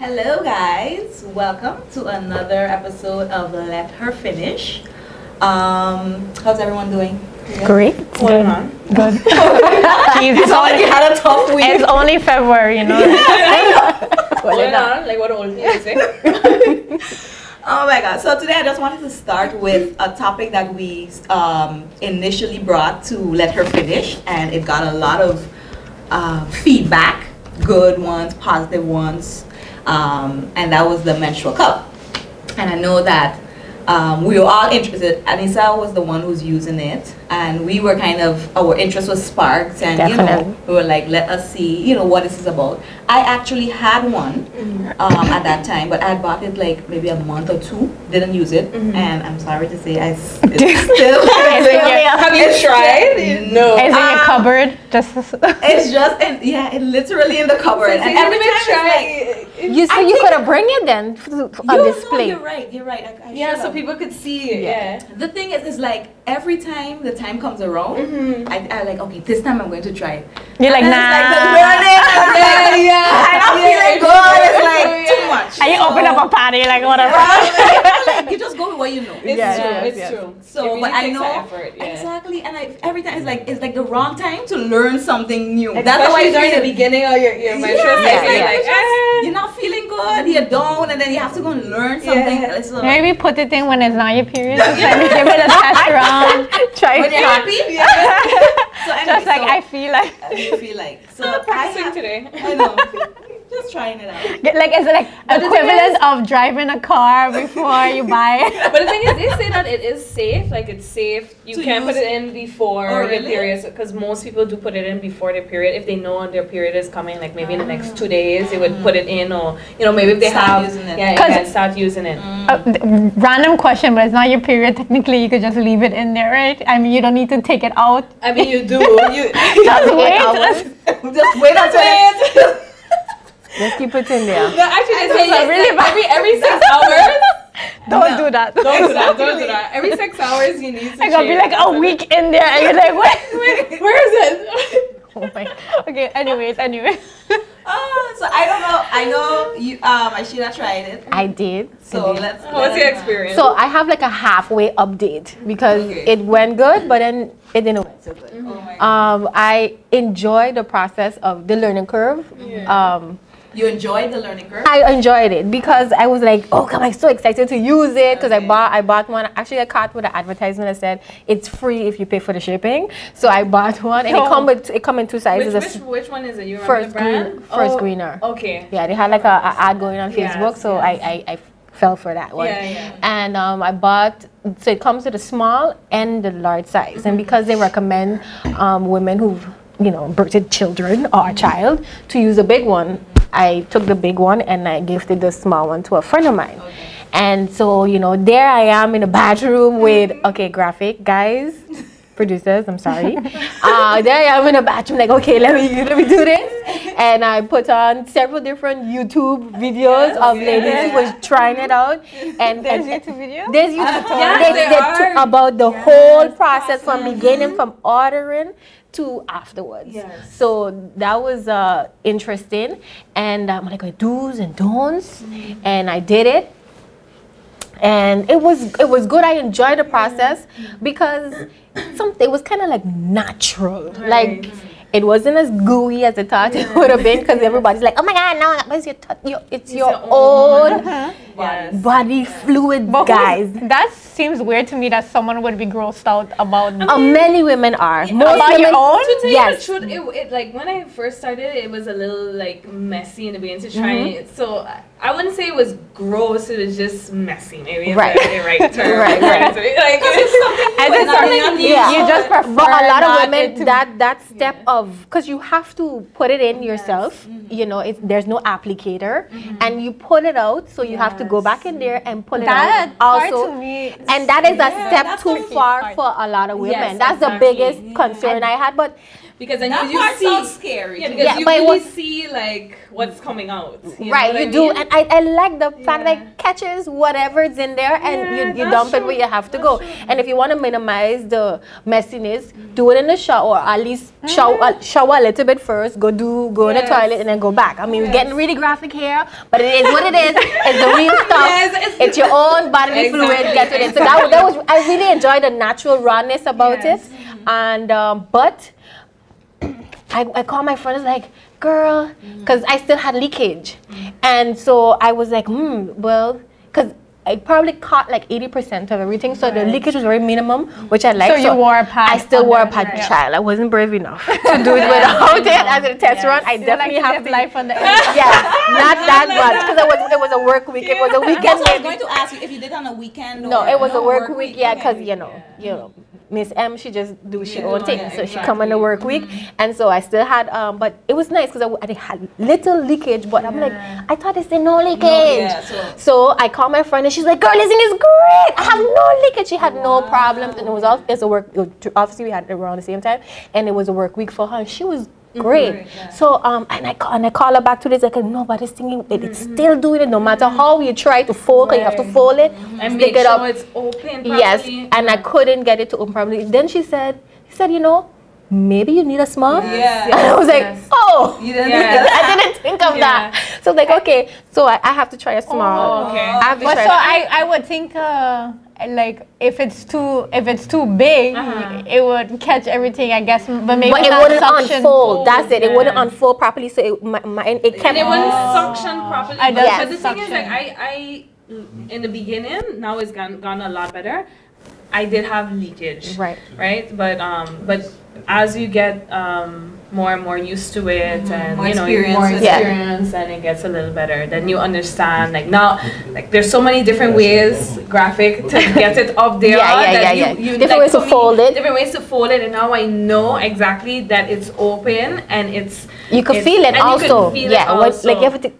Hello guys, welcome to another episode of Let Her Finish. How's everyone doing? Great. What's going on? Good. It's only had a tough week. It's only February, you know. Going on, like what old people say. Oh my god, so today I just wanted to start with a topic that we initially brought to Let Her Finish, and it got a lot of feedback, good ones, positive ones, and that was the Menstrual Cup. And I know that we were all interested. Anissa was the one who's using it, and we were kind of, our interest was sparked, and Definitely. we were like, let us see, what this is about. I actually had one at that time, but I had bought it like maybe a month or two, didn't use it, and I'm sorry to say it's still Have you tried? No. Is it in your cupboard? It's just it's literally in the cupboard, and every time it's like, You could have bring it then on display. No, you're right. I Yeah, should've. so people could see it. Yeah. The thing is like every time the time comes around, I like, okay, this time I'm going to try it. You're like, And nah. it's like the learning, I'm not feeling good. It's like too much. And you open up a party, like whatever. Like, you just go with what you know. It's true. So, It really but I takes know the effort, yeah. exactly, and every time it's like the wrong time to learn something new. That's That's how I why during the feel. beginning of your menstrual Yeah, cycle, yeah. you're like, You're not feeling good, you're down, and then you have to go and learn something. Yeah. So, Maybe put it in when it's not your period. Just like give it a test round. Try when it. you're happy. So anyway, Just like I feel like. you feel like. So practicing today. I know. Just trying it out. Like is it like But the thing equivalent of driving a car before you buy it? But the thing is, they say that it is safe. Like it's safe. You To can't put use- it in before Oh, your really? period, because most people do put it in before their period. If they know their period is coming, like maybe in the next 2 days, they would put it in, or maybe if they Start have, using it. yeah, you 'Cause- can start using it. Random question, but it's not your period. Technically, you could just leave it in there, right? I mean, you don't need to take it out. I mean, you do. You Just wait. Just wait until it. Just keep it in there. No, actually, they say That's really every 6 hours. Don't do that. Don't do that. Don't do that. Every 6 hours, you need to. I'm gonna be like a week in there, and you're like, wait. Where is it? Oh my. Okay. Anyways. So I don't know. I know you. I should have tried it. I did. So let's. What's your experience? So I have like a halfway update because Okay. it went good, but then it didn't went so good. Oh my God. I enjoyed the process of the learning curve. You enjoyed the learning curve? I enjoyed it because I was like, oh, I'm so excited to use it because Okay. I bought one. Actually, I caught with an advertisement that said it's free if you pay for the shipping. So I bought one, and it come in two sizes. Which one is it? You remember the brand? First Greener. Okay. Yeah, they had like a ad going on Yes, Facebook, so yes. I fell for that one. Yeah. And I bought, so it comes with the small and the large size. And because they recommend women who've, birthed children or a child to use a big one, I took the big one and I gifted the small one to a friend of mine. Okay. And so, there I am in the bathroom with, graphic guys. Producers, I'm sorry. There I am in the bathroom, like, okay, let me do this. And I put on several different YouTube videos of ladies who was trying it out. And There's YouTube videos? There's YouTube Yes, they there are. talk about the whole process from beginning, from ordering to afterwards. Yes. So that was interesting. And I'm like, do's and don'ts. And I did it. And it was good. I enjoyed the process because it was kind of like natural. Right. Like it wasn't as gooey as I thought it would have been, because everybody's like, oh my God, no, it's your own Yes. body fluid, But guys. that seems weird to me that someone would be grossed out about. Many women are. Most About women, your own? To tell Yes. you the truth, it like when I first started, it was a little like messy in the beginning to try it. So I wouldn't say it was gross. It was just messy. Maybe Right. it's the right term. Right. Like And it's something Yeah. you just prefer. But a lot of not women, it to- that step of, because you have to put it in yourself, there's no applicator, and you pull it out, so you have to go back in there and pull it that out part also. to me. And that is a step that's too the key far part. for a lot of women. Yes, that's the exactly. biggest concern I had. But because then That you part see sounds scary. yeah, to because me. Yeah, you but it really was- see like what's coming out. You Right, know you what do, I mean? and I like the fact that Yeah. it catches whatever's in there, Yeah, and you that's dump it true. where you have to That's go. true. And if you want to minimize the messiness, do it in the shower, or at least shower a little bit first. Go in the Yes. toilet and then go back. I mean, we're Yes. getting really graphic here, but it is what it is. It's the real stuff. Yes, It's your own bodily fluid. Exactly. Get with it. So that was I really enjoyed the natural rawness about Yes. it, and but. I called my friend, I was like, girl, because I still had leakage. And so I was like, well, because I probably caught like 80% of everything. So the leakage was very minimum, which I liked. So you wore a pad I still wore a under, pad. right. Child, I wasn't brave enough to do it without it as a test run. I You like definitely to have live to. life on the edge. Yeah, not that much, because it was a work week. It was a weekend. That's what I was maybe. going to ask you if you did on a weekend. No, or, it was a work week. week, yeah, because Okay. you know, Miss M, she just do she Yeah, own thing, yeah, so she come on the exactly. work week, and so I still had, but it was nice because I had little leakage, but I'm like, I thought they said no leakage. yeah, So I called my friend and she's like, girl, this thing is great. I have no leakage. She had no problems, and it was all it's a work. Obviously, we had it around the same time, and it was a work week for her. And she was great. So and I call her back to this like, no, but this thing it's still doing it no matter how you try to fold, 'cause you have to fold it, And stick make it sure up. it's open properly. Yes, and I couldn't get it to open properly. Then she said, you know, maybe you need a small. Yeah. And I was like, Yes. oh, You didn't Yeah. think of that? I didn't think of that. So like, okay, so I have to try a small. Oh, okay. I have to But try. so I would think like if it's too big, it would catch everything, I guess. But maybe but it not wouldn't suction. unfold. That's it. It wouldn't Yeah. unfold properly. So it kept. And it wouldn't suction properly. I But, don't but the thing is, suction. like, I in the beginning, now it's gone a lot better. I did have leakage, right. But as you get more and more used to it, and More you know, experience more with it. experience, and it gets a little better. Then you understand. Like now, like there's so many different ways, graphic, to get it up there. that you Different ways to fold it. Different ways to fold it, and now I know exactly that it's open and it's. You could it's- feel it and you also. can feel it Yeah, also. like you have to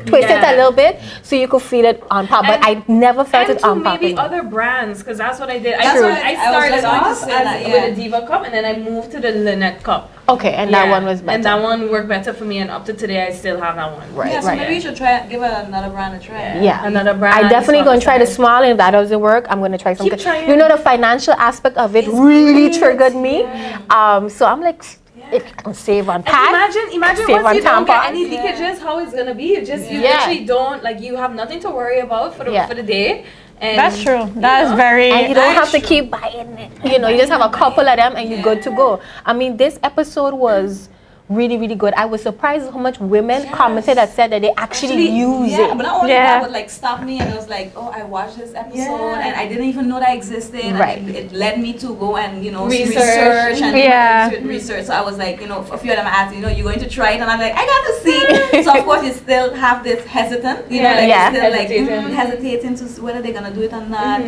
twist it a little bit so you could feel it on pop. But And- I never felt And it on to pop. maybe other brands, because that's what I did. That's what I I was started just going to off say that, with a Diva cup, and then I moved to the Lynette cup. Okay, and that Yeah. one was better. And that one worked better for me, and up to today, I still have that one. Right, Yeah, so right. maybe you should give another brand a try. Yeah. Another brand. I definitely swap going to try the aside. small, and if that doesn't work, I'm going to try something. Keep trying. You know, the financial aspect of it really triggered me. So I'm like, I can save on And pads. imagine save on once you don't get tampon. any leakages, how it's gonna be. You Yeah. literally don't, like, you have nothing to worry about for the day. And That's true. That is very. And you don't have to True. keep buying it. You know, you just have a couple of them and you're good to go. I mean, this episode was really, really good. I was surprised how much women commented that said that they actually use yeah, it. but not only Yeah. that, but like stop me and it was like, oh, I watched this episode and I didn't even know that existed. Right. And it led me to go and Research. research and Yeah. research. So I was like, a few of them asked, you're going to try it, and I'm like, I got to see. So of course you still have this hesitant, Yeah. like Yeah. you're still Hesitating. like hesitating to see whether they're gonna do it or not.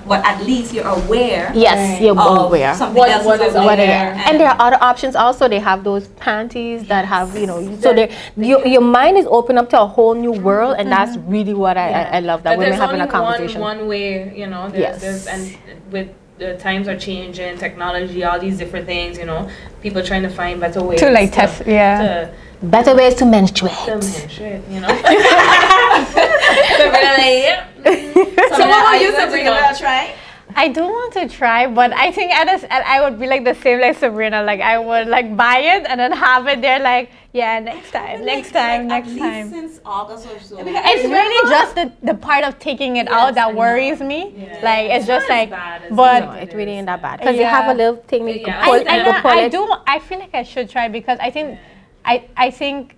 But at least you're aware. Yes, you're of aware. something What- else what is out out there. there. And there are other options also. They have those panties that have, so your mind is open up to a whole new world, and that's really what I love, that But women there's having a only conversation. one way, Yes. and with the times are changing, technology, all these different things, people trying to find better ways To like test, yeah. to Better ways to menstruate. menstruate, So really, yeah. So what are would you you going to say, give it a try? I do want to try, but I think I would be like the same like Sabrina. Like I would like buy it and then have it there. Like next time, next time. At least since August or so. It's really just the part of taking it out that worries me. Yeah. Like it's just not as like, bad as but No, it really ain't that bad. Because you have Yeah. a little thing that you Yeah. can pull, I- you can pull I it. do. I feel like I should try because I think I think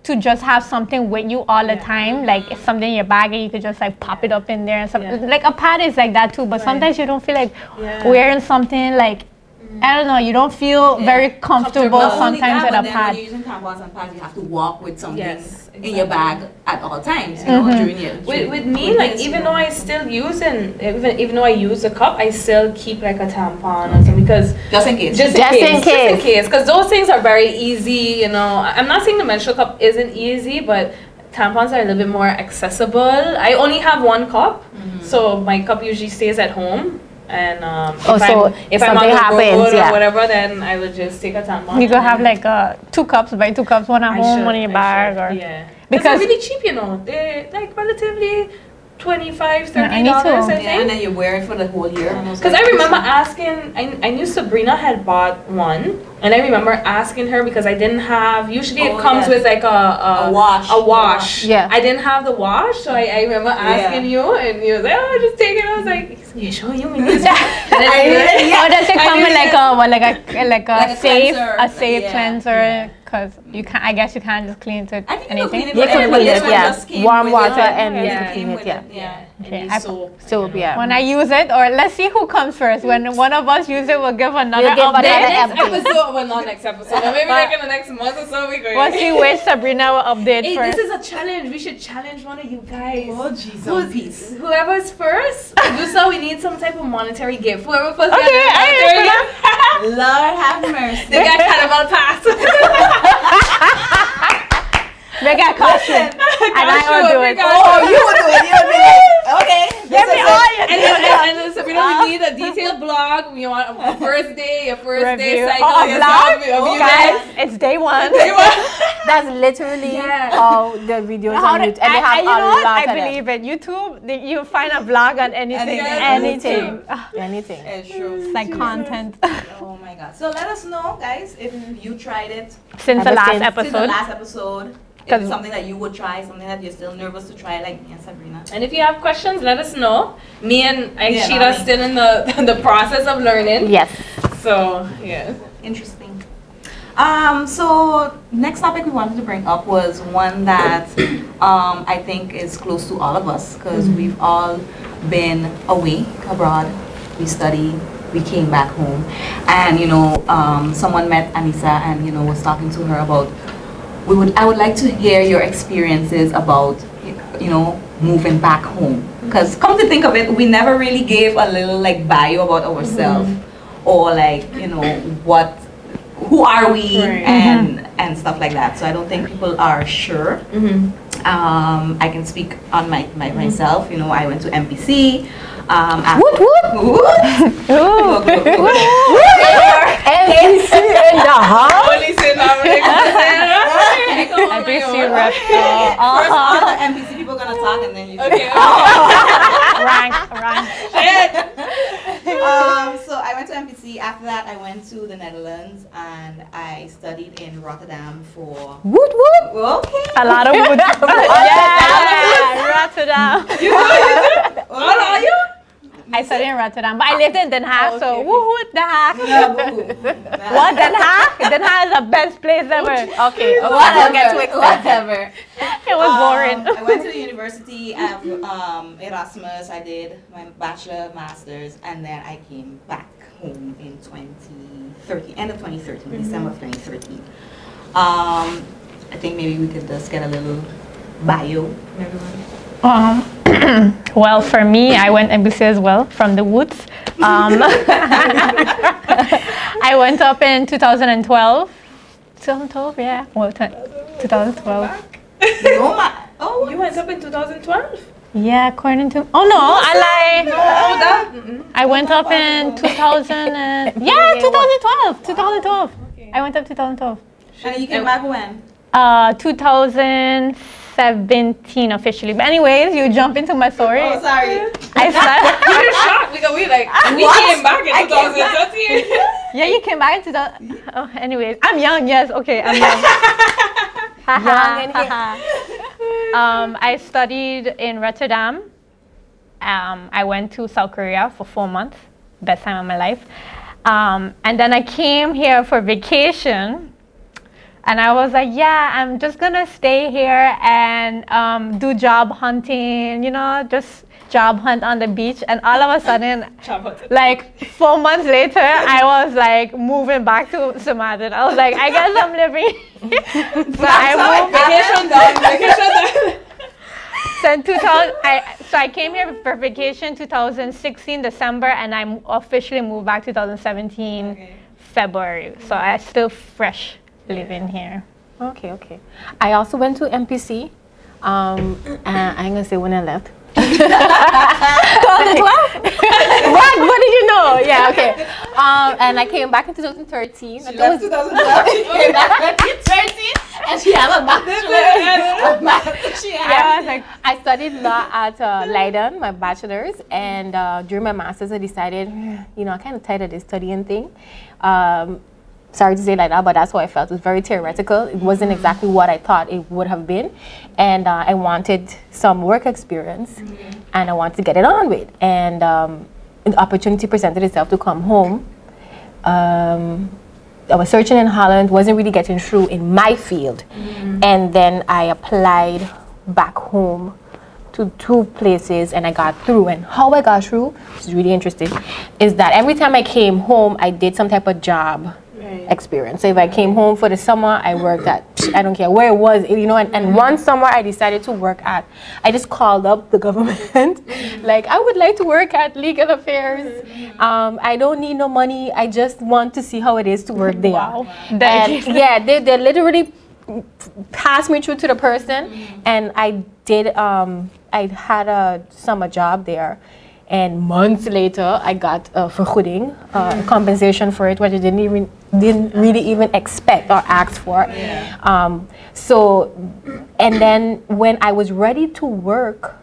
to just have something with you all the time, like it's something in your bag and you could just like pop it up in there and something. Yeah. Like a pad is like that too, but sometimes you don't feel like Yeah. wearing something like I don't know. You don't feel very comfortable Comfortable. sometimes with a When pad. you're using tampons and pads, you have to walk with something Yes, in your bag at all times, during your With me, like even though I still even though I use a cup, I still keep like a tampon or something because just in case. Just in case. because those things are very easy. I'm not saying the menstrual cup isn't easy, but tampons are a little bit more accessible. I only have one cup, so my cup usually stays at home. And Oh, so if I'm on something the happens, road yeah. or whatever, then I would just take a tampon. You could and have then- like 2 cups, buy 2 cups, one at home, one in your bag, or yeah. because Because they're really cheap, you know. They're like relatively $25, $30, I need to. I Yeah, and think. then you wear it for the whole year. Because I remember asking, I knew Sabrina had bought one, and I remember asking her because I didn't have. Usually it Oh, comes yes. with like a wash. A wash. Yeah. I didn't have the wash, so I remember asking you, and you was like, "Oh, just take it." I was like, "You sure you need this?" And then you were like, or does it I come knew with like that. like a a safe cleanser. Yeah. cleanser? Because you can't. I guess you can't just clean it with I think you anything. clean it You with can everybody. clean it, This one yeah. just came Warm with water it. and you Yeah. can clean it, yeah. Yeah. Okay, And I- use soap. Soap, yeah. When I use it, or let's see who comes first. When one of us use it, we'll give another We'll give update. another Next update. episode, well, not next episode, but maybe like in the next month or so, we go. We'll see which Sabrina will update Hey, first. this is a challenge. We should challenge one of you guys. Oh, jeez, peace. Whoever's first, do so. We need some type of monetary gift. Whoever first Okay, gets a monetary I gift, Lord have mercy. they got carnival pass. Make a costume, and I will do it. Oh, you would do it. You would be like, okay. Give me all your And then so we don't need a detailed blog. We want a first day, a first day review. cycle. Oh, a yourself, vlog? of you Guys, it's day one. That's literally Yeah. how the videos How on did- YouTube, and they have you know a what? lot I of them. believe it. YouTube, you find a vlog on anything. Anything. Anything. It's true. It's like content. Oh my god. So let us know, guys, if you tried it Since the Ever last since- since the episode. last episode. If 'Cause- it's something that you would try, something that you're still nervous to try, like me and Sabrina. And if you have questions, let us know. Me and Yeah, Sheila not me. still in the process of learning. Yes. So yeah. Interesting. So next topic we wanted to bring up was one that I think is close to all of us because we've all been away abroad. We studied, we came back home, and someone met Anissa and was talking to her about I would like to hear your experiences about moving back home because come to think of it, we never really gave a little like bio about ourselves or like who are we Right. and stuff like that. So I don't think people are sure. I can speak on myself. I went to MPC. Woot woot. Woot. NBC in the house. Only say NBC rep. First, all the MPC people gonna talk, and then you. Okay. Rank. So I went to MPC. After that, I went to the Netherlands and I studied in Rotterdam for. Woot woot. Okay. A lot of wood. Yeah, Rotterdam. Oh, are you? I studied in Rotterdam, but I lived in Den Haag, so okay. woohoo, Den Haag. Yeah, What, Den Haag? Den Haag is the best place ever. Okay. Whatever. It was boring. I went to the university at Erasmus. I did my bachelor, master's, and then I came back home in 2013, end of 2013, December of 2013. I think maybe we could just get a little bio from everyone. Well, for me, I went MBC as well, from the woods. I went up in 2012. 2012, yeah. Well, 2012. Oh, You went up in 2012? Yeah, according to... Oh, no, I lied. Oh, that. I went up in 2000 and... Yeah, 2012. 2012. I went up 2012. and you came back when? 2017 officially. But anyways, you jump into my story. Oh, sorry. I started... We were shocked because we came back in 2013. Yeah, you came back in 2000. Oh, anyways, I'm young. Yes, okay, I'm young. Young and hip. I studied in Rotterdam. I went to South Korea for 4 months, best time of my life. And then I came here for vacation. And I was like, yeah, I'm just gonna stay here and do job hunting, just job hunt on the beach. And all of a sudden, like 4 months later, I was like moving back to Sumatran. I was like, I guess I'm living. So I moved. Vacation done. Vacation done. So I came here for vacation 2016 December, and I officially moved back 2017 February. So I still fresh living here. Okay. I also went to MPC. And I'm gonna say when I left. 2012. What did you know? Yeah, okay. And I came back in 2013. She left 2012. She came back in 2013, and she had a bachelor's. I was like, I studied law at Leiden, my bachelor's, and during my master's, I decided, you know, I'm kind of tired of this studying thing. Sorry to say like that, but that's how I felt. It was very theoretical. It wasn't exactly what I thought it would have been. And I wanted some work experience, and I wanted to get it on with. And the opportunity presented itself to come home. I was searching in Holland, wasn't really getting through in my field. And then I applied back home to 2 places, and I got through. And how I got through, which is really interesting, is that every time I came home, I did some type of job experience. So if I came home for the summer, I worked at, I don't care where it was, you know, and one summer I decided to work at, I just called up the government, like, I would like to work at legal affairs. I don't need no money. I just want to see how it is to work there. Wow. And yeah, they literally passed me through to the person, and I did, I had a summer job there. And months later, I got vergoeding, compensation for it, which I didn't really even expect or ask for. So, and then when I was ready to work,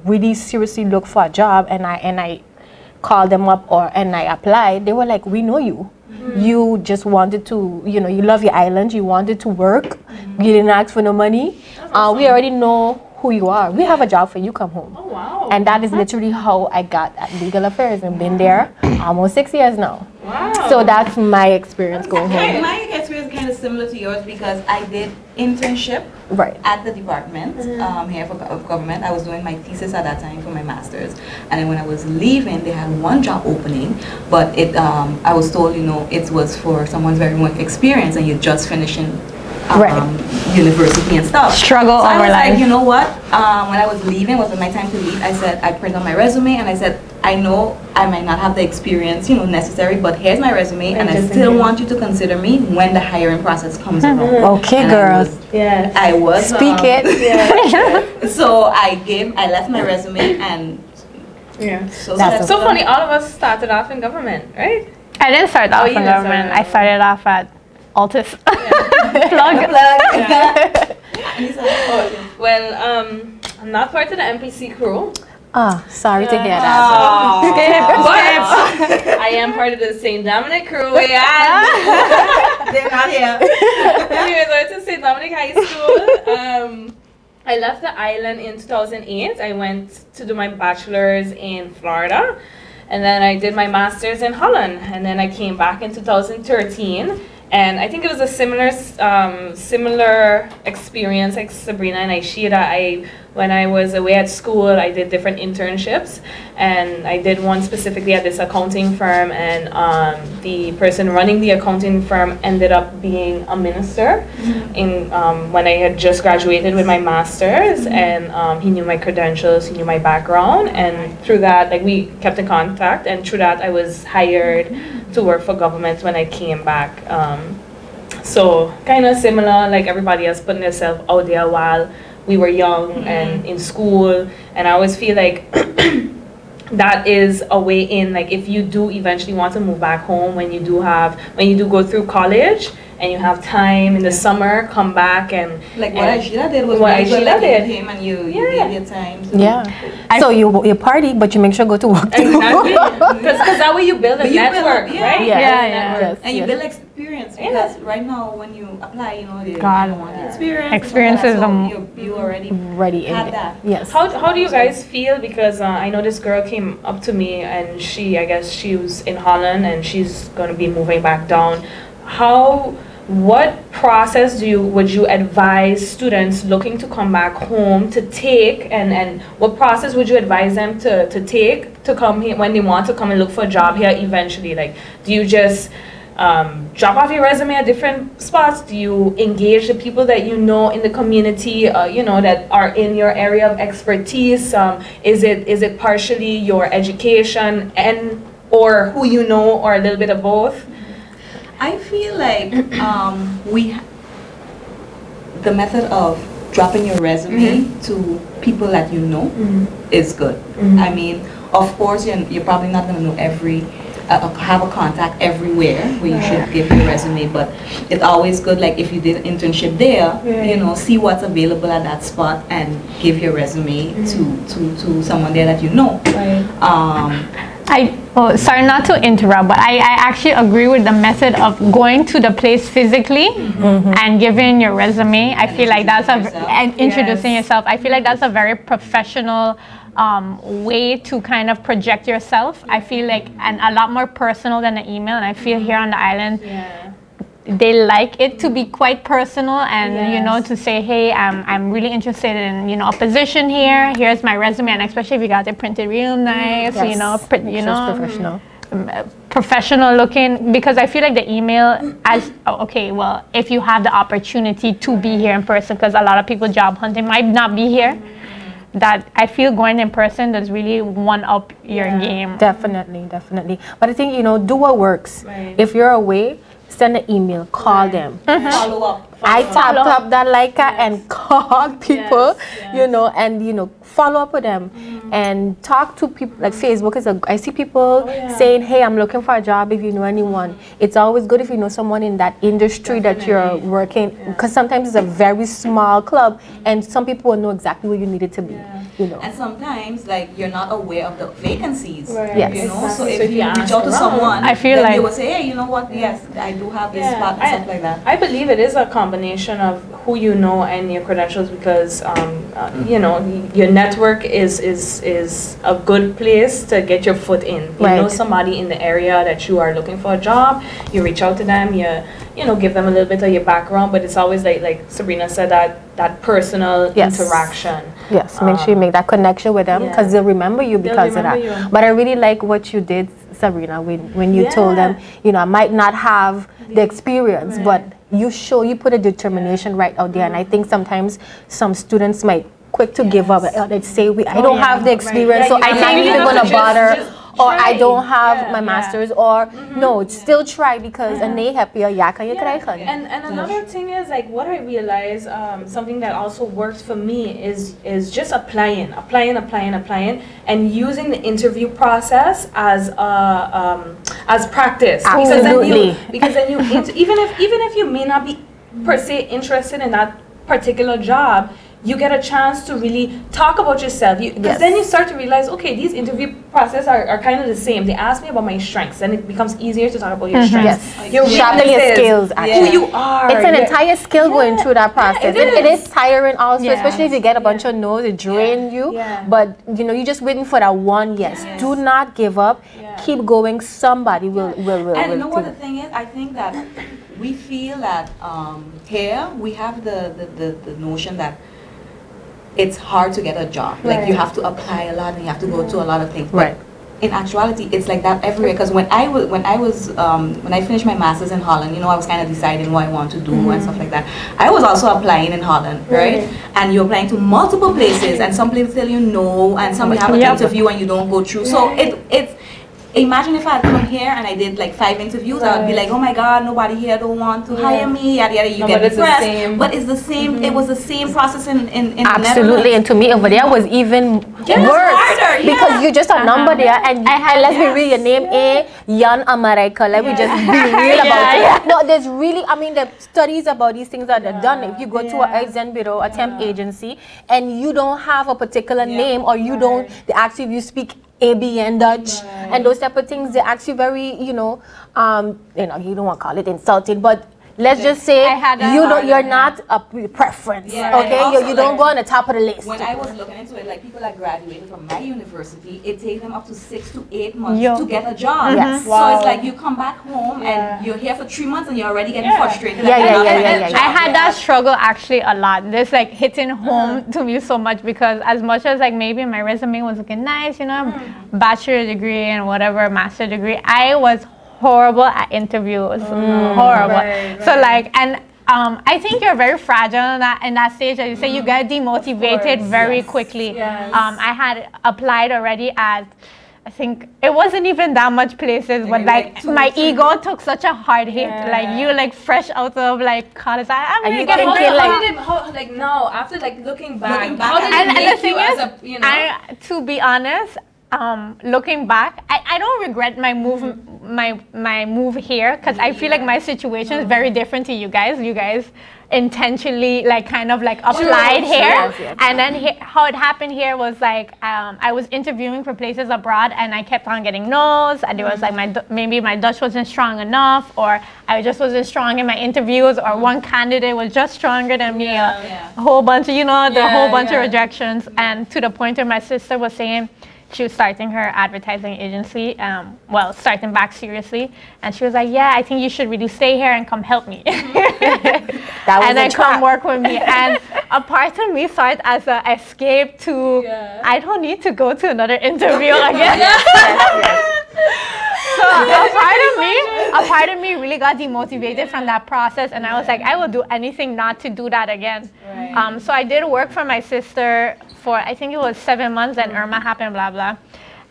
really seriously look for a job, and I called them up and I applied, they were like, we know you. You just wanted to, you know, you love your island, you wanted to work, you didn't ask for no money. We already know who you are. We have a job for you, come home. Oh, wow. And that is literally how I got at Legal Affairs, and been there almost 6 years now. Wow. So that's my experience going home. My experience is kind of similar to yours, because I did internship at the department here of government. I was doing my thesis at that time for my master's, and then when I was leaving, they had one job opening, but it I was told, you know, it was for someone very much experienced, and you're just finishing university and stuff. Struggle so I over was life. like, you know what? When I was leaving, was my time to leave, I said, I printed out my resume, and I said, I know I might not have the experience, you know, necessary, but here's my resume, and I still want you to consider me when the hiring process comes around. Okay, and girls. I was Speak it. So I left my resume, and so funny. All of us started off in government, right? I didn't start off in government. I started off at Altus. Plug. Well, I'm not part of the MPC crew. Sorry to hear that. But I am part of the St. Dominic crew. Yeah. They're not here. Anyways, I went to St. Dominic High School. I left the island in 2008. I went to do my bachelor's in Florida, and then I did my master's in Holland, and then I came back in 2013. And I think it was a similar experience like Sabrina and Aishida. When I was away at school, I did different internships, and I did one specifically at this accounting firm, and the person running the accounting firm ended up being a minister in when I had just graduated with my master's, and he knew my credentials, he knew my background, and through that, like, we kept in contact, and through that I was hired to work for government when I came back. So kind of similar, like everybody else putting themselves out there while we were young and in school, and I always feel like that is a way in, like, if you do eventually want to move back home, when you do go through college and you have time in the summer, come back and like what Aishida did was what really good, Aishida like, did. you came and you gave your time. So you party, but you make sure go to work too. Exactly. Because that way you build a network, right? And you build experience, because right now when you apply, you know, you don't want the experience. You already ready had that. Yes. How do you guys feel? Because I know this girl came up to me, and I guess she was in Holland, and she's going to be moving back down. What process would you advise students looking to come back home to take, and what process would you advise them to take to come here when they want to come and look for a job here eventually? Like, do you just drop off your resume at different spots? Do you engage the people that you know in the community, you know, that are in your area of expertise? Is it partially your education and or who you know, or a little bit of both? I feel like the method of dropping your resume to people that you know is good. I mean, Of course, you're probably not going to know have a contact everywhere where you should give your resume, but it's always good, like if you did an internship there, see what's available at that spot and give your resume to someone there that you know. Sorry not to interrupt, but I actually agree with the method of going to the place physically and giving your resume. I feel like that's and introducing yourself. I feel like that's a very professional way to kind of project yourself. I feel like, and a lot more personal than an email. And I feel here on the island, they like it to be quite personal and to say, hey, I'm really interested in a position here. Here's my resume, and especially if you got it printed real nice, professional. Professional looking, because I feel like the email if you have the opportunity to be here in person, because a lot of people job hunting might not be here, that I feel going in person does really one up your game. Definitely. But I think, do what works. If you're away, send an email, call them. Follow up. I tapped up that Leica and called people, and follow up with them and talk to people. Like Facebook I see people saying, hey, I'm looking for a job if you know anyone. It's always good if you know someone in that industry that you're working, because sometimes it's a very small club and some people will know exactly where you need it to be. And sometimes you're not aware of the vacancies. Yes. So if you reach out to someone, I feel like you will say, hey, you know what, yes, I do have this spot and stuff like that. I believe it is a combination of who you know and your credentials, because your network is a good place to get your foot in. You know somebody in the area that you are looking for a job, you reach out to them, you give them a little bit of your background, but it's always like Sabrina said, that personal interaction. Yes, make sure you make that connection with them, because they'll remember you because of that. But I really like what you did, Sabrina, when you told them, I might not have the experience, but you put a determination right out there. And I think sometimes some students might quick to give up. They say, I don't have the experience, so I'm not even going to bother. Or I don't have my master's, or no, still try, because and they happy or And another thing is, what I realize, something that also works for me is just applying, and using the interview process as practice. Absolutely. Because then you even if you may not be per se interested in that particular job, you get a chance to really talk about yourself. Because then you start to realize, okay, these interview processes are kind of the same. They ask me about my strengths, and it becomes easier to talk about your strengths. Your sharpening your skills, who you are. It's an entire skill going through that process. It is tiring also, especially if you get a bunch of no's, it drains you. But, you're just waiting for that one yes. Do not give up. Keep going. Somebody will. And you know what the thing is? I think that we feel that here we have the notion that it's hard to get a job. You have to apply a lot and you have to go to a lot of things. But in actuality, it's like that everywhere. Because when I finished my master's in Holland, I was kind of deciding what I want to do and stuff like that. I was also applying in Holland, right? And you're applying to multiple places, and some places tell you no, and some have an interview and you don't go through. So it's. Imagine if I had come here and I did 5 interviews, I would be like, oh my God, nobody here don't want to hire me, yada yada. You get depressed, but it's the same. It was the same process in absolutely. And to me over there was even worse, harder, because you're just a number there, and let's be real, your name is Jan America. Let me just be real about it. No, there's really, the studies about these things that are done. If you go to a Zen bureau, a temp agency, and you don't have a particular name, or you don't, they ask you if you speak ABN Dutch and those type of things, they're actually very, you don't want to call it insulting, but let's just say you're not a preference, okay? You don't go on the top of the list. When I was looking into it, people that graduated from my university, it takes them up to 6 to 8 months to get a job. So it's like you come back home and you're here for 3 months and you're already getting frustrated. I had that struggle actually a lot. This hitting home to me so much, because as much as maybe my resume was looking nice, bachelor degree and whatever, master degree, I was horrible at interviews. Horrible. So I think you're very fragile in that stage. As you say, you get demotivated very quickly. I had applied already at, I think it wasn't even that much places, but my ego took such a hard hit. You fresh out of college. I'm really getting now after looking back, and the thing is, to be honest, looking back, I don't regret my move, my move here, because I feel like my situation is very different to you guys. You guys intentionally like kind of like applied here, and then how it happened here was like I was interviewing for places abroad, and I kept on getting no's, and it was like maybe my Dutch wasn't strong enough, or I just wasn't strong in my interviews, or one candidate was just stronger than me, a whole bunch of whole bunch of rejections, and to the point where my sister was saying she was starting her advertising agency, well, starting back seriously, and she was like, yeah, I think you should really stay here and come help me. And then come work with me. And a part of me saw it as an escape to, I don't need to go to another interview again. So a part of me really got demotivated from that process, and I was like, I will do anything not to do that again. So I did work for my sister for, I think it was 7 months, and Irma happened, blah, blah.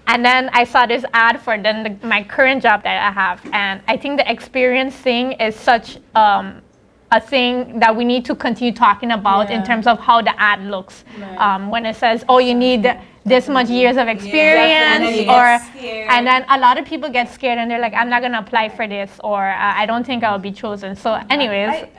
And then I saw this ad for my current job that I have. And I think the experience thing is such a thing that we need to continue talking about in terms of how the ad looks. When it says, oh, you need this much years of experience, and then a lot of people get scared and they're like, I'm not gonna apply for this, or I don't think I will be chosen. So anyways,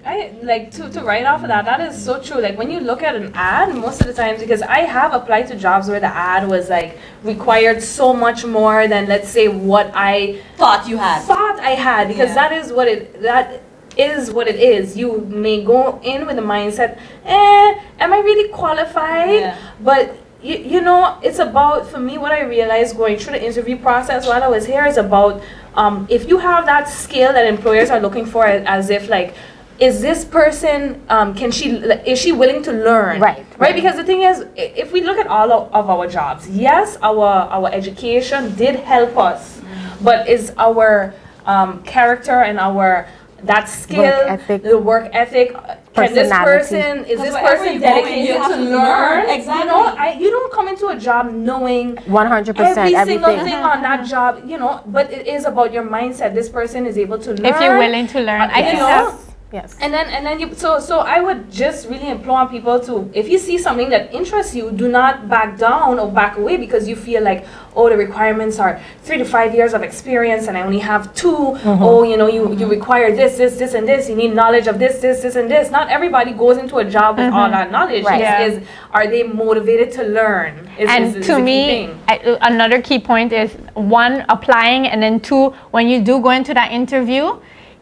I like to write off of that. That is so true. Like when you look at an ad, most of the times, because I have applied to jobs where the ad was like required so much more than, let's say, what I thought I had, because that is what it is. You may go in with the mindset, am I really qualified? But you know, it's about, for me, what I realized going through the interview process while I was here is about if you have that skill that employers are looking for, as if like, is this person, is she willing to learn? Right. Because the thing is, if we look at all of our jobs, yes, our education did help us, but is our character and that skill, the work ethic, is this person dedicated to learn? Exactly. You know, you don't come into a job knowing 100% every single thing on that job, you know, but it is about your mindset. This person is able to learn. If you're willing to learn, I think that's... Yes. And then you so I would just really implore people to, if you see something that interests you, do not back down or back away because you feel like, oh, the requirements are 3 to 5 years of experience and I only have 2. Oh, you know, you require this and this. You need knowledge of this and this. Not everybody goes into a job with all that knowledge. Are they motivated to learn? And to me, another key point is 1, applying, and then 2, when you do go into that interview,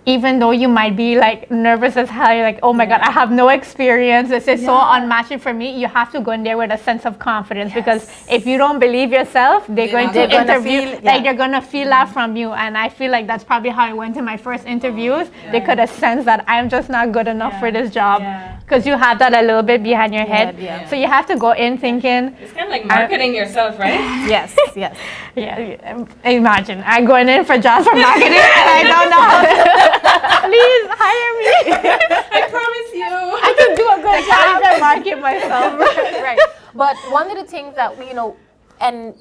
even though you might be like nervous as hell, you're like, oh my God, I have no experience. This is so unmatching for me. You have to go in there with a sense of confidence because if you don't believe yourself, they're going to interview, like they're going to feel that from you. And I feel like that's probably how I went in my first interviews. They could have sensed that I'm just not good enough for this job. Because you have that a little bit behind your head. So you have to go in thinking. It's kind of like marketing yourself, right? Yes. Imagine, I'm going in for jobs for marketing and I don't know how to. Please hire me. I promise you. I can do a good job and market myself. Right. But one of the things that we, you know, and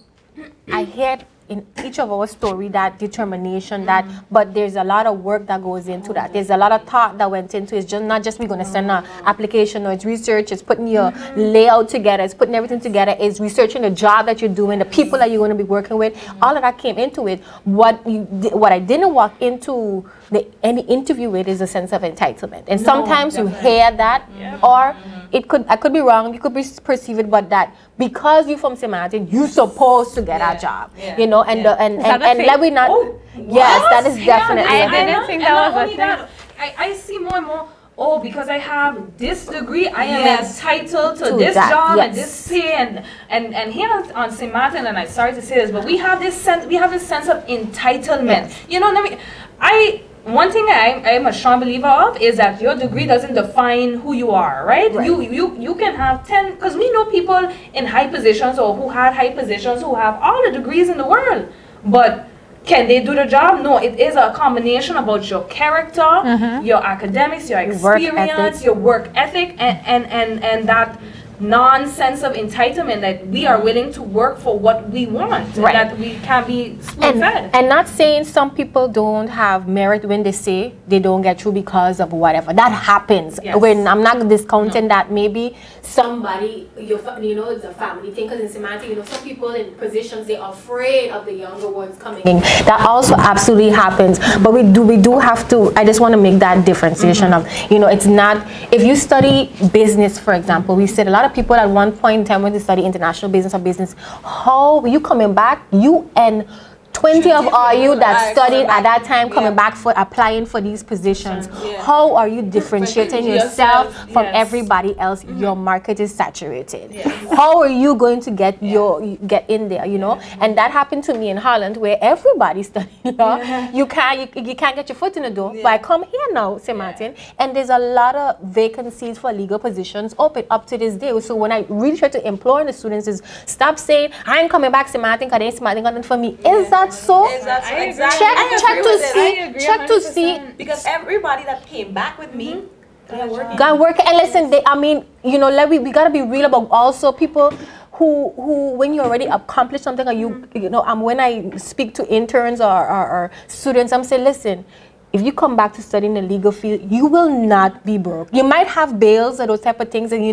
I heard in each of our story that determination, that but there's a lot of work that goes into that. There's a lot of thought that went into it. It's just not just we're going to send an application, or it's research, it's putting your layout together, it's putting everything together, it's researching the job that you're doing, the people that you're going to be working with. All of that came into it. What I didn't walk into any interview with is a sense of entitlement. And sometimes you hear that, or I could be wrong, you could perceive it, but that because you're from St. Martin, you're supposed to get our job. You know, and let me not. Yes, that is definitely. I didn't think that was a thing. I see more and more. Oh, because I have this degree, I am entitled to this job and this pay, and here on St. Martin, and I'm sorry to say this, but we have this sense of entitlement. You know, one thing I'm a strong believer of is that your degree doesn't define who you are, right? You can have 10, because we know people in high positions or who had high positions who have all the degrees in the world, but can they do the job? No, it is a combination about your character, your academics, your experience, your work ethic, and non-sense of entitlement that we are willing to work for what we want, Right. that we can't be spoon-fed. And not saying some people don't have merit when they say they don't get through because of whatever. That happens. Yes. When I'm not discounting that maybe somebody, it's a family thing, because in Samantha, some people in positions, they're afraid of the younger ones coming in. That also absolutely happens. But we do have to, I just want to make that differentiation of, it's not, if you study business, for example, we said a lot of people at one point in time when they study international business or business, how are you coming back? You and 20 of you that studied at that time coming back for applying for these positions. How are you differentiating yourself from everybody else? Your market is saturated. How are you going to get in there, And that happened to me in Holland, where everybody studied law. You can't get your foot in the door. But I come here now, St. Martin, and there's a lot of vacancies for legal positions open up to this day. So when I really try to implore the students is stop saying, I ain't coming back, St. Martin, because St. Martin got it for me. Is that so? Exactly. Check to see because everybody that came back with me got working. And listen, we gotta be real about also people who when you already accomplish something, or when I speak to interns or students, I'm saying, listen, if you come back to study in the legal field, you will not be broke. You might have bills or those type of things, and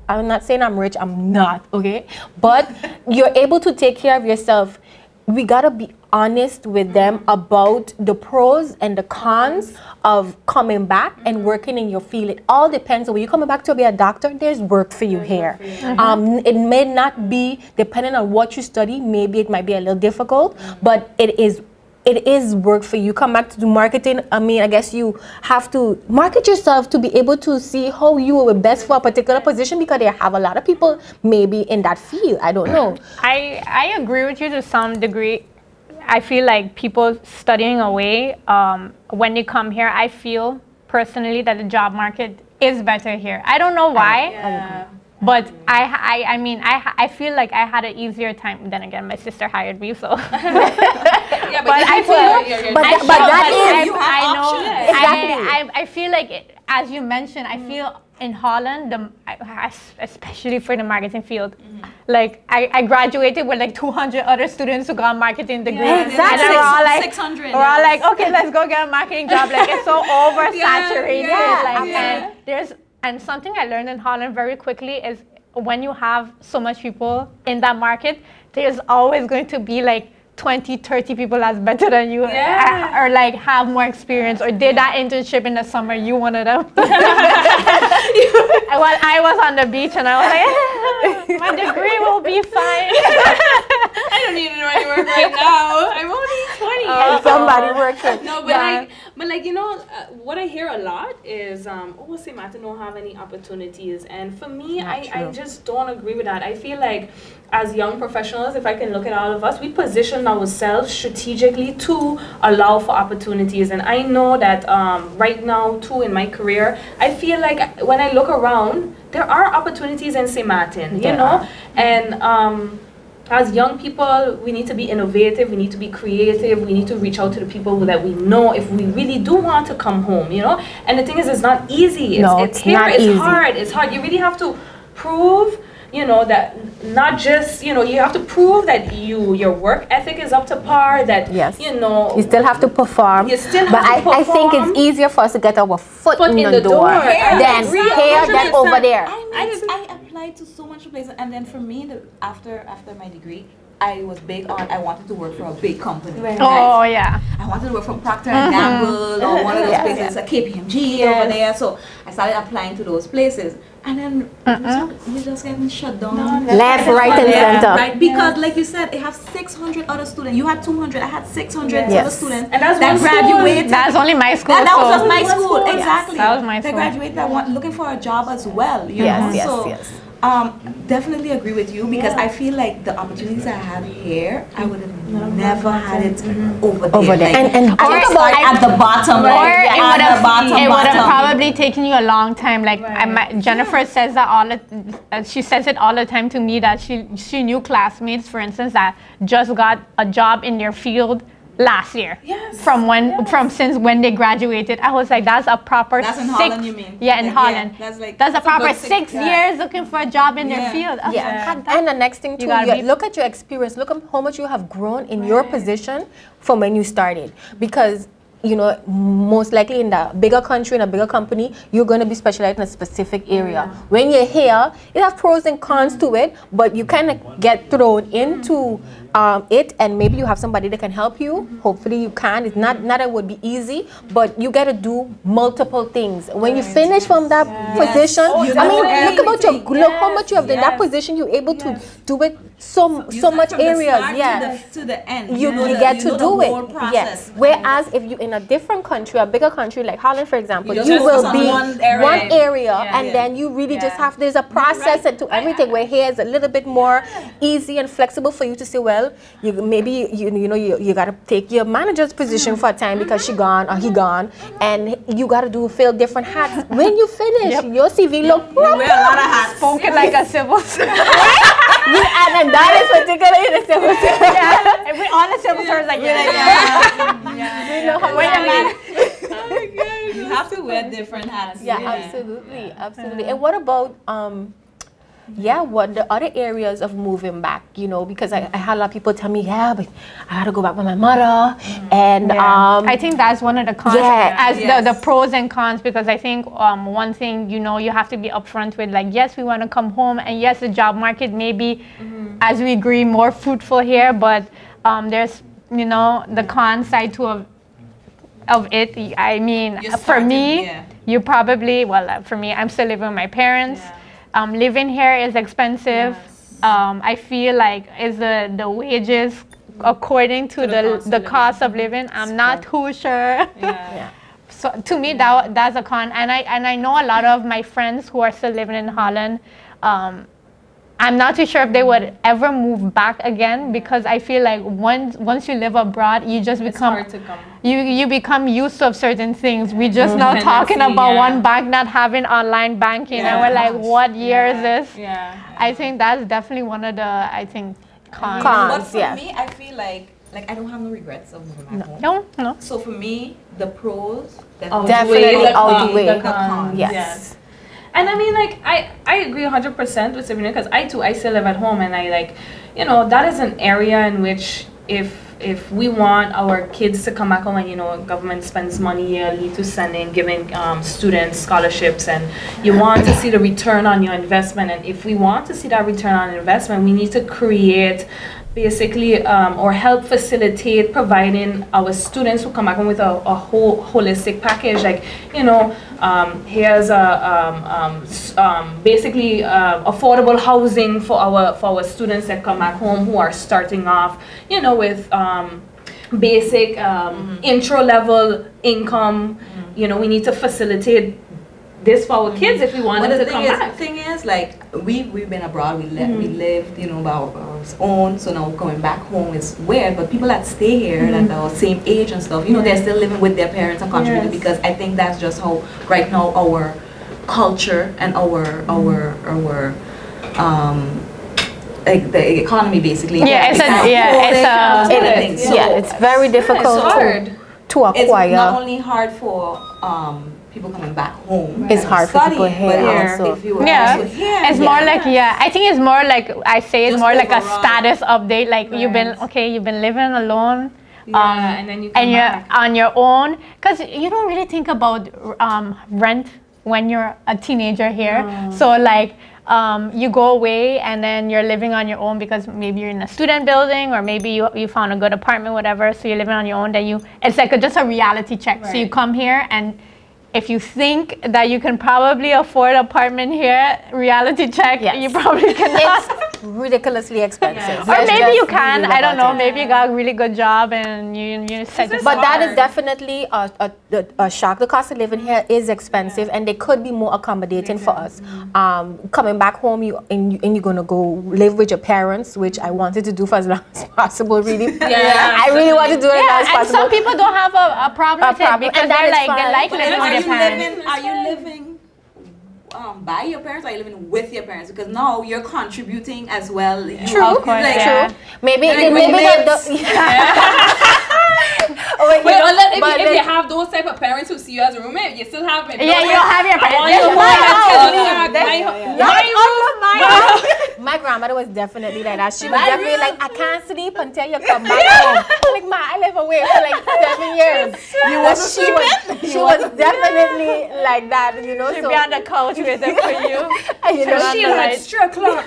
I'm not saying I'm rich, I'm not, okay? But you're able to take care of yourself. We gotta be honest with them about the pros and the cons of coming back and working in your field. It all depends on when you're coming back to be a doctor, there's work for you here. It may not be, depending on what you study, maybe it might be a little difficult, but it is work for you. Come back to do marketing. I guess you have to market yourself to be able to see how you will be best for a particular position, because they have a lot of people maybe in that field. I don't know. I agree with you to some degree. I feel like people studying away, when they come here, I feel personally that the job market is better here. I don't know why. But I feel like I had an easier time. Then again, my sister hired me, so. But I feel like, as you mentioned, I feel in Holland, especially for the marketing field, like I graduated with like 200 other students who got marketing degrees, and we're all like 600. We're all like, okay, let's go get a marketing job. Like it's so oversaturated. And something I learned in Holland very quickly is when you have so much people in that market, there's always going to be like 20, 30 people that's better than you, or like have more experience, or did that internship in the summer, you one of them. Well, I was on the beach and I was like, my degree will be fine. I don't need any work right now. I'm only 20. Somebody working. No, but what I hear a lot is, St. Martin don't have any opportunities. And for me, I just don't agree with that. I feel like as young professionals, if I can look at all of us, we position ourselves strategically to allow for opportunities. And I know that right now, too, in my career, I feel like when I look around, there are opportunities in St. Martin, you know? And as young people, we need to be innovative, we need to be creative, we need to reach out to the people that we know if we really do want to come home, you know? And the thing is, it's not easy. It's hard. It's hard. You really have to prove, that not just, you have to prove that your work ethic is up to par, that, you still have to perform. You still have to perform. I think it's easier for us to get our foot in the door than over there. I applied to so much places, and then for me, after my degree, I was big on, I wanted to work for a big company. Right? Oh, yeah. I wanted to work for Procter & Gamble or one of those places, like KPMG over there. So I started applying to those places. And then we just getting shut down. Left, right, and center. Right, because like you said, they have 600 other students. You had 200, I had 600 other students. And that graduated. That's only my school. That was just my school, exactly. That was my school. They graduated that looking for a job as well. Yes. Definitely agree with you, because I feel like the opportunities I had here, I would have never had it over there. And I think about at the bottom, it would have probably taken you a long time. Like Jennifer says that she says it all the time to me, that she knew classmates, for instance, that just got a job in their field last year. Yes. From since when they graduated. I was like, that's a proper That's in 6. Holland, you mean? Yeah, in Holland. That's a proper 6 yeah. years looking for a job in their field. I was Yeah, like, and the next thing too, look at your experience. Look at how much you have grown in your position from when you started. Because you know, most likely in the bigger country, in a bigger company, you're going to be specialized in a specific area. When you're here, you have pros and cons to it, but you kind of get thrown into it, and maybe you have somebody that can help you. Hopefully you can. It's not that it would be easy, but you got to do multiple things. When you finish from that position, I mean, look how much you have in that position. You're able to do it so much areas. To the end, you get to do it. Yes. Whereas if you're in a different country, a bigger country like Holland, for example, you will be one area, and then you really just have. There's a process to everything. Where here is a little bit more easy and flexible for you to say, well, you got to take your manager's position for a time because she gone or he gone, and you got to fill different hats. When you finish, your CV look. You wear a lot of hats. Spoken like a civil servant. And that is particularly the civil servant. Yeah, all the civil servants like You know how you have to wear different hats. Yeah, absolutely. And what about what the other areas of moving back? You know, because I had a lot of people tell me, yeah, but I had to go back with my mother, and I think that's one of the cons. The pros and cons, because I think one thing, you know, you have to be upfront with, like, yes, we want to come home, and yes, the job market may be, as we agree, more fruitful here, but there's, you know, the con side of it. I mean, for me, you probably, for me, I'm still living with my parents. Living here is expensive. I feel like is the wages according to the cost of living. I'm not too sure. So to me, that's a con. And I know a lot of my friends who are still living in Holland. I'm not too sure if they would ever move back again, because I feel like once you live abroad, you just become you become used to certain things. We just now talking about one bank not having online banking, and we're like, what year is this? I think that's definitely one of the cons. But for me, I feel like I don't have no regrets of moving back home. No. So for me, the pros definitely outweigh the cons. Yes. And I mean, like, I agree 100% with Sabrina, because I still live at home, and I, like, you know, that is an area in which if we want our kids to come back home, and, you know, government spends money yearly to giving students scholarships, and you want to see the return on your investment, and if we want to see that return on investment, we need to create basically or help facilitate providing our students who come back home with a whole holistic package, like, you know, here's basically affordable housing for our students that come back home who are starting off, you know, with basic intro level income. You know, we need to facilitate this for our kids if we want them to come back. The thing is, like, we've been abroad, we lived, you know, by our own, so now coming back home is weird, but people that stay here that are same age and stuff, you know, they're still living with their parents and contributing, because I think that's just how right now our culture and our like the economy basically it's very difficult to acquire. It's not only hard for people coming back home. It's hard for people here also. It's more like I think it's more like it's more like a status update. Like you've been living alone. And then you're on your own, because you don't really think about rent when you're a teenager here. So like you go away and then you're living on your own because maybe you're in a student building, or maybe you found a good apartment, whatever. So you're living on your own. Then it's like just a reality check. Right. So you come here, and if you think that you can probably afford an apartment here, reality check, you probably cannot. It's ridiculously expensive. Or maybe you can, I don't know, maybe you got a really good job and you set it. But that is definitely a shock. The cost of living here is expensive, and they could be more accommodating for us. Coming back home, you're going to go live with your parents, which I wanted to do for as long as possible, really. I really want to do it as long as possible. And some people don't have a problem with it, because they like living with their parents. Are you living by your parents, or are you living with your parents? Because now you're contributing as well. True. Maybe Wait, But if but you have those type of parents who see you as a roommate, you still have it. Yeah, you have your my grandmother was definitely like that. She was definitely like, I can't sleep until you come back home. Like, ma, I live away for like 7 years. She was definitely like that, you know. She'd be on the couch waiting for you. You know, she like struck clock.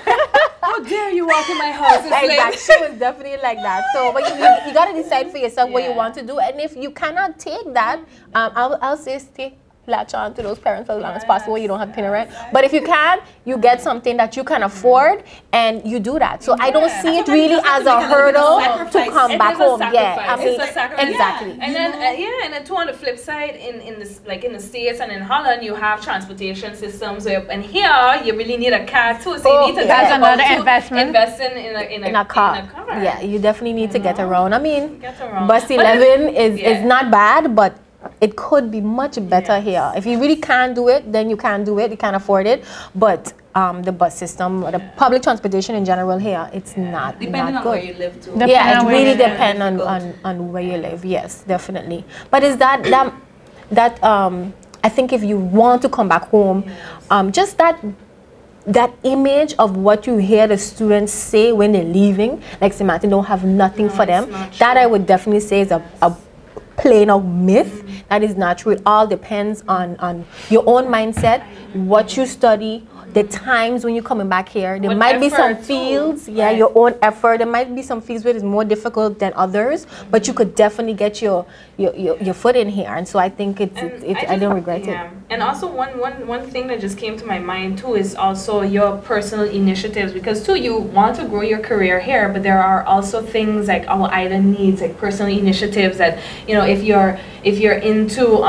How dare you walk in my house? Exactly. She was definitely like that. So, but you got to decide for yourself what you want to do, and if you cannot take that, I'll say stay. Latch on to those parents as long as possible. You don't have to pay rent. But if you can, you get something that you can afford and you do that. So I don't see it really as a hurdle to come back home. Yeah, I mean, exactly. And then and then too, on the flip side, in this, like in the States and in Holland, you have transportation systems and here you really need a car too. So you need to that's another investment. Investing in a car. Yeah, you definitely need to get around. I mean, bus 11 is not bad, but it could be much better here. If you really can't do it, then you can't do it. You can't afford it. But the bus system, the public transportation in general here, it's not depending not on good. where you live too. Yeah, it really depends on where you live. Yes, definitely. But is that I think if you want to come back home, just that image of what you hear the students say when they're leaving, like St. Martin don't have nothing for them, that I would definitely say is a plain old myth. That is not true. It all depends on your own mindset, what you study, the times when you're coming back here. There might be some fields, your own effort. There might be some fields where it's more difficult than others, but you could definitely get your foot in here. And so I think I don't regret it. And also one thing that just came to my mind too is also your personal initiatives, because too you want to grow your career here, but there are also things like our island needs, like personal initiatives that, you know, if you're into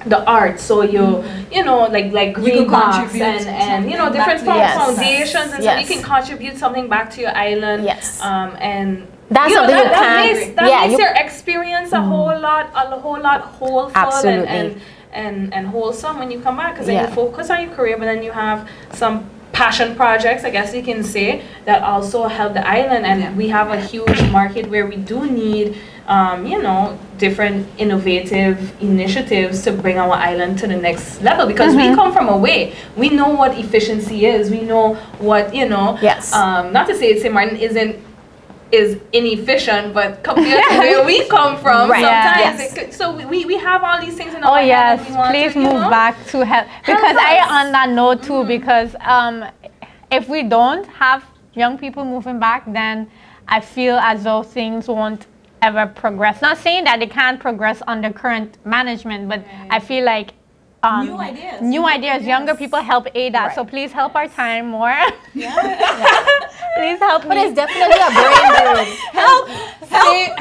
the arts, so you know, like green box and you know, different foundations and so you can contribute something back to your island. And that's something that makes your experience a whole lot wholeful and wholesome when you come back, because then you focus on your career, but then you have some passion projects, I guess you can say, that also help the island. And we have a huge market where we do need you know, different innovative initiatives to bring our island to the next level, because we come from away. We know what efficiency is. We know what, you know, not to say St. Martin is inefficient, but compared to where we come from, sometimes so we have all these things in our head. Please move back to help, because I on that note too, because if we don't have young people moving back, then I feel as though things won't ever progress. Not saying that they can't progress under current management, but I feel like new ideas, younger people help aid that. So please help our time more. Please help me. But it's definitely a brain drain. Help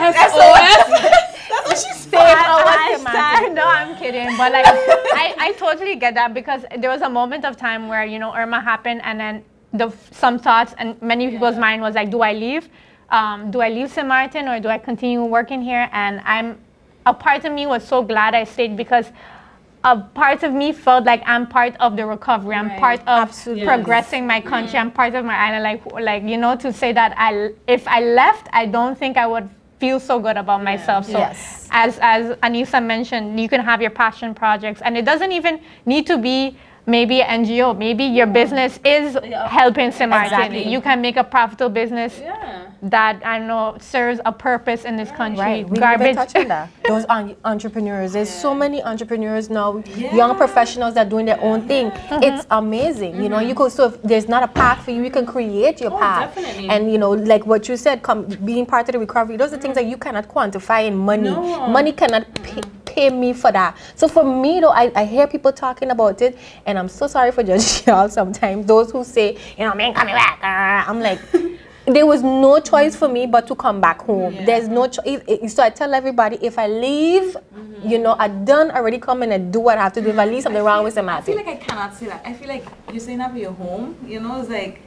SOS. That's what she said. No, I'm kidding. But like, I totally get that, because there was a moment of time where, you know, Irma happened, and then some thoughts and many people's mind was like, do I leave? Do I leave St. Martin, or do I continue working here? And a part of me was so glad I stayed, because a part of me felt like I'm part of the recovery. I'm part of progressing my country. I'm part of my island. Like you know, to say that if I left, I don't think I would feel so good about myself. So as Anissa mentioned, you can have your passion projects, and it doesn't even need to be maybe an NGO. Maybe your business is helping St. Martin. You can make a profitable business that I know serves a purpose in this country. Right. We didn't touch on that. Those entrepreneurs. There's so many entrepreneurs now, young professionals that are doing their own thing. It's amazing. You know, you could, so if there's not a path for you, you can create your path. Definitely. And you know, like what you said, being part of the recovery, those are things that you cannot quantify in money. Money cannot pay me for that. So for me though, I hear people talking about it, and I'm so sorry for judging y'all sometimes. Those who say, you know, man, coming back. I'm like, there was no choice for me but to come back home. There's no choice. So I tell everybody, if I leave, you know, I done already come in and do what I have to do. If I leave something wrong with St. I feel like I cannot say that. I feel like you're saying that with your home, you know, it's like,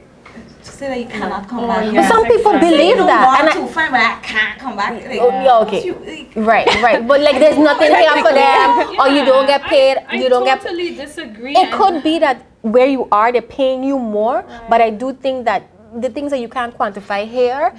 to say that you cannot come back. But some people believe that. And I fine, but I can't come back. Like, okay. Right. But like, there's nothing here for them, or you don't get paid. You don't get. I totally disagree. It could be that where you are, they're paying you more, but I do think that the things that you can't quantify here,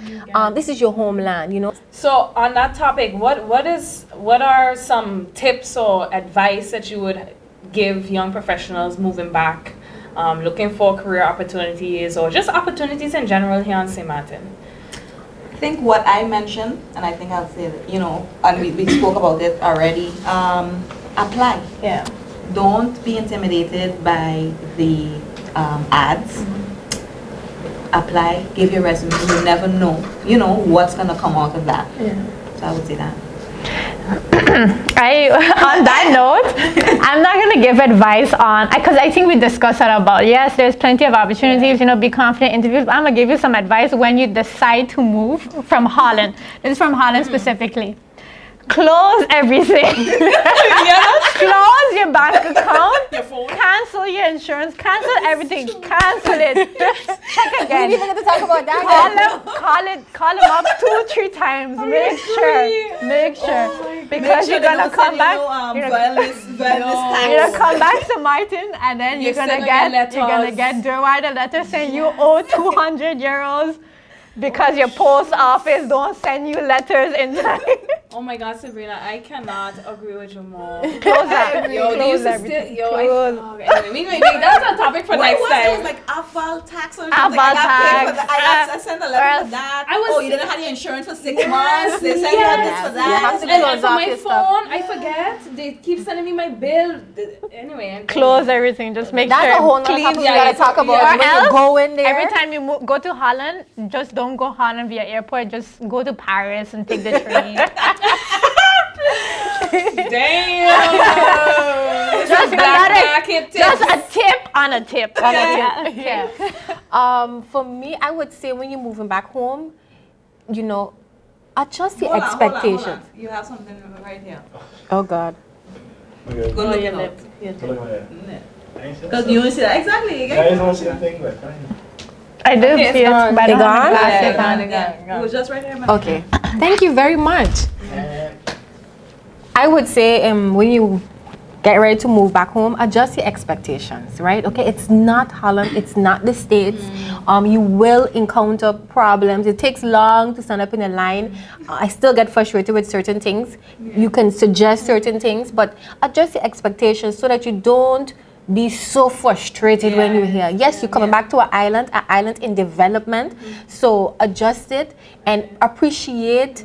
this is your homeland, you know. So on that topic, what are some tips or advice that you would give young professionals moving back, looking for career opportunities or just opportunities in general here on St. Martin? I think what I mentioned, and I think I'll say that, you know, and we spoke about it already, apply. Yeah. Don't be intimidated by the ads. Apply, give your resume. You never know, you know, what's going to come out of that. Yeah. So I would say that. On that note, I'm not going to give advice on, because I think we discussed that about, yes, there's plenty of opportunities, you know, be confident interviews, but I'm going to give you some advice when you decide to move from Holland. This is from Holland specifically. Close everything. Close your bank account, Your phone. cancel your insurance, cancel everything, cancel it. Check We again. didn't even get to talk about that. Call them up 2-3 times. Make sure, because you're gonna come back. You're gonna come back to Martin, and then you're gonna get Derwide a letter saying you owe 200 euros because your post office don't send you letters in time. Oh my God, Sabrina, I cannot agree with you more. Close that. Yo, they used to still, anyway, that's a topic for What next was it? It was time. like Aval tax or something. Aval I got paid for tax. that. I sent a letter for that. Oh, you didn't have your insurance for 6 months. They said you had this for that. And for my phone, I forget. They keep sending me my bill. Anyway. Close everything. Just make That's sure. a whole nother topic we gotta talk about. Or When you else, go in there. every time you go to Holland, just don't go Holland via airport. Just go to Paris and take the train. Damn. Just a tip on a tip. Yeah. For me, I would say when you're moving back home, you know, adjust your expectations. Hold on. You have something right here. Oh God. Okay. Go look it up. Look at that. Because you see that. Exactly. Guys don't see the thing, but I do see it. They gone? It was just right here. Okay. Thank you very much. I would say when you get ready to move back home, adjust your expectations, right? Okay, it's not Holland, it's not the States. You will encounter problems. It takes long to stand up in a line. I still get frustrated with certain things. You can suggest certain things, but adjust your expectations so that you don't be so frustrated when you're here. Yes, you're coming back to an island in development. So adjust it and appreciate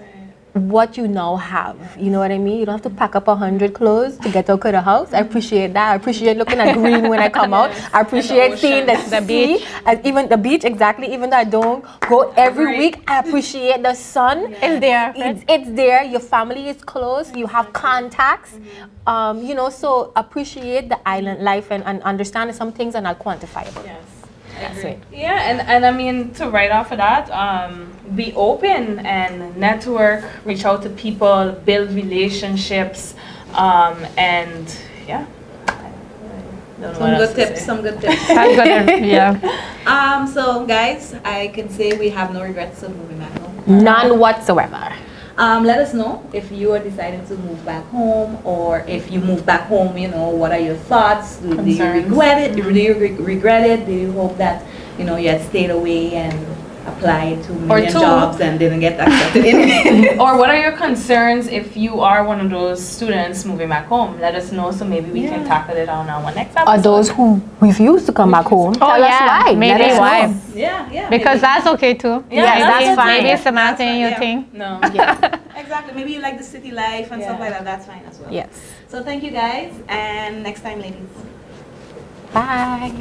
what you now have. You know what I mean? You don't have to pack up 100 clothes to get out of the house. I appreciate that. I appreciate looking at green when I come out. I appreciate seeing the beach. And even the beach, exactly. Even though I don't go every week, I appreciate the sun. It's there. It's there. Your family is close. You have contacts. You know, so appreciate the island life and understand that some things are not quantifiable. Yes. That's it. Yeah, and I mean, to write off of that, be open and network, reach out to people, build relationships, and yeah. Some good tips. Yeah. So guys, I can say we have no regrets of moving back home. None whatsoever. Let us know if you are deciding to move back home, or if you move back home, you know, what are your thoughts? Do you regret it? Do you regret it? Do you hope that, you know, you had stayed away and applied to million jobs and didn't get accepted in? Or what are your concerns if you are one of those students moving back home? Let us know so maybe we can tackle it on our next episode. Or those who refuse to come back home. Tell us why. Maybe Let us why. know. Yeah. Because that's okay too. Yeah, that's fine. okay. Maybe Samantha and your thing. No. Exactly. Maybe you like the city life and stuff like that. That's fine as well. Yes. So thank you guys, and next time, ladies. Bye.